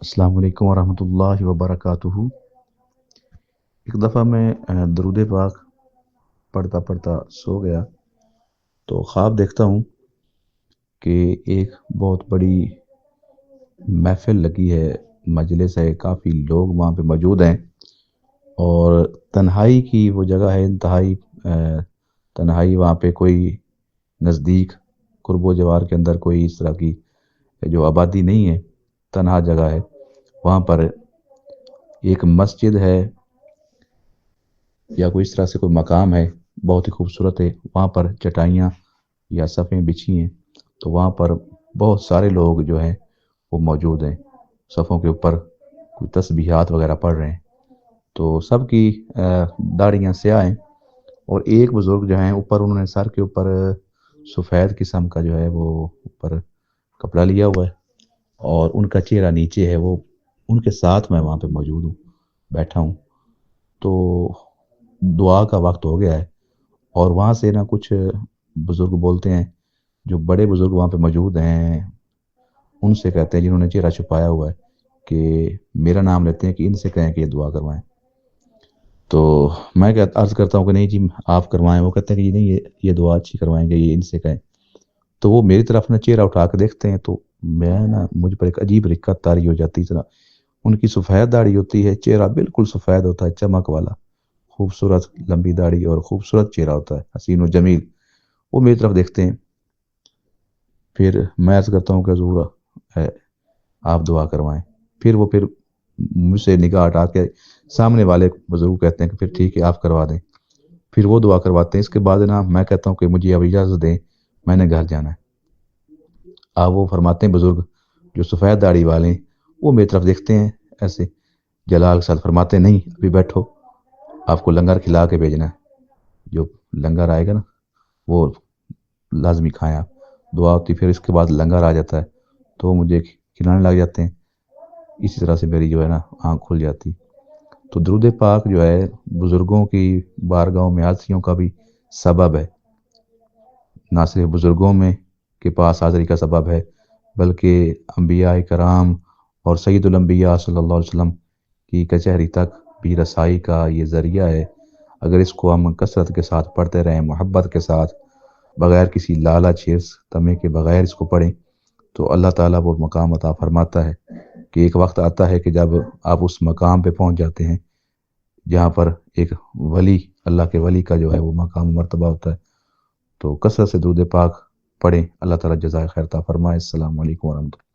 السلام علیکم ورحمۃ اللہ وبرکاتہ۔ ایک دفعہ میں درود پاک پڑھتا پڑھتا سو گیا تو خواب دیکھتا ہوں کہ ایک بہت بڑی محفل لگی ہے، مجلس ہے، کافی لوگ وہاں پہ موجود ہیں اور تنہائی کی وہ جگہ ہے، انتہائی تنہائی، وہاں پہ کوئی نزدیک قرب و جوار کے اندر کوئی اس طرح کی جو آبادی نہیں ہے، تنہا جگہ ہے۔ وہاں پر ایک مسجد ہے یا کوئی اس طرح سے کوئی مقام ہے، بہت ہی خوبصورت ہے، وہاں پر چٹائیاں یا صفیں بچھی ہیں، تو وہاں پر بہت سارے لوگ جو ہیں وہ موجود ہیں، صفوں کے اوپر کوئی تسبیحات وغیرہ پڑھ رہے ہیں، تو سب کی داڑھیاں سیاہ ہیں، اور ایک بزرگ جو ہیں اوپر، انہوں نے سر کے اوپر سفید قسم کا جو ہے وہ اوپر کپڑا لیا ہوا ہے، اور ان کا چہرہ نیچے ہے، وہ ان کے ساتھ میں وہاں پہ موجود ہوں، بیٹھا ہوں، تو دعا کا وقت ہو گیا ہے، اور وہاں سے نا کچھ بزرگ بولتے ہیں، جو بڑے بزرگ وہاں پہ موجود ہیں، ان سے کہتے ہیں جنہوں نے چہرہ چھپایا ہوا ہے کہ میرا نام لیتے ہیں کہ ان سے کہیں کہ یہ دعا کروائیں، تو میں عرض کرتا ہوں کہ نہیں جی آپ کروائیں، وہ کہتے ہیں کہ جی نہیں یہ دعا اچھی کروائیں گے، یہ ان سے کہیں، تو وہ میری طرف نا چہرہ اٹھا کے دیکھتے ہیں، تو میں نا مجھ پر ایک عجیب رقت طاری ہو جاتی ہے، ان کی سفید داڑھی ہوتی ہے، چہرہ بالکل سفید ہوتا ہے، چمک والا، خوبصورت لمبی داڑھی اور خوبصورت چہرہ ہوتا ہے، حسین و جمیل، وہ میری طرف دیکھتے ہیں، پھر میں عرض کرتا ہوں کہ حضور آپ دعا کروائیں، پھر مجھ سے نگاہ ہٹا کے سامنے والے بزرگ کہتے ہیں کہ پھر ٹھیک ہے آپ کروا دیں، پھر وہ دعا کرواتے ہیں، اس کے بعد نا میں کہتا ہوں کہ مجھے اب اجازت دیں، میں نے گھر جانا ہے۔ آپ وہ فرماتے ہیں بزرگ جو سفید داڑھی والے ہیں، وہ میری طرف دیکھتے ہیں ایسے جلال کے ساتھ، فرماتے ہیں نہیں ابھی بیٹھو، آپ کو لنگر کھلا کے بھیجنا ہے، جو لنگر آئے گا نا وہ لازمی کھائیں آپ، دعا ہوتی، پھر اس کے بعد لنگر آ جاتا ہے تو وہ مجھے کھلانے لگ جاتے ہیں، اسی طرح سے میری جو ہے نا آنکھ کھل جاتی۔ تو درود پاک جو ہے بزرگوں کی بارگاہوں میں حاضریوں کا بھی سبب ہے، نہ صرف بزرگوں میں کے پاس حاضری کا سبب ہے، بلکہ انبیاء کرام اور سید الانبیاء صلی اللہ علیہ وسلم کی کچہری تک بھی رسائی کا یہ ذریعہ ہے۔ اگر اس کو ہم کثرت کے ساتھ پڑھتے رہیں، محبت کے ساتھ، بغیر کسی لالچ حرص تمے کے بغیر اس کو پڑھیں، تو اللہ تعالیٰ وہ مقام عطا فرماتا ہے کہ ایک وقت آتا ہے کہ جب آپ اس مقام پہ پہنچ جاتے ہیں جہاں پر ایک ولی، اللہ کے ولی کا جو ہے وہ مقام مرتبہ ہوتا ہے، تو کثرت سے درود پاک پڑھیں، اللہ تعالیٰ جزائے خیر عطا فرمائے۔ السلام علیکم ورحمۃ اللہ۔